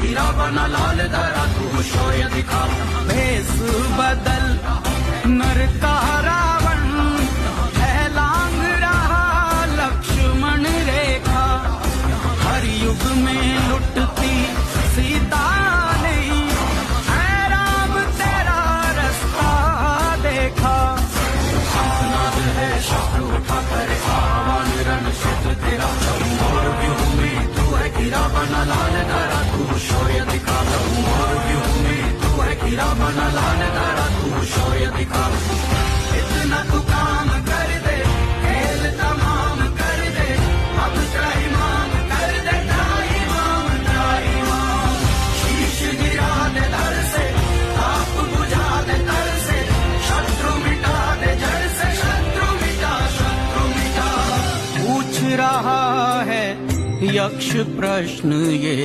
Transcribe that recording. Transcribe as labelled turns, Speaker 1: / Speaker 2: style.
Speaker 1: हीरा बना लाल धरा तू शौर्य दिखा।
Speaker 2: भेष बदल नर का रावण है लांग रहा लक्ष्मण रेखा। हर युग में लुटती सीता नहीं है राम तेरा रास्ता देखा।
Speaker 1: नाद है शत्रु उठा करे आह्वान रण क्षेत्र तेरा। और व्यूह में तू है हीरा बना लाल धरा तू शौर्य दिखा। और व्यूह में तू है हीरा बना लाल धरा तू शौर्य दिखा। इतना तू काम कर दे खेल तमाम कर दे। अब त्राही मांग कर दे त्राही मांग। शीश गिरा दे धर से ताप बुझा दे तर से। शत्रु मिटा दे जड़ से शत्रु मिटा।
Speaker 2: पूछ रहा है यक्ष प्रश्न ये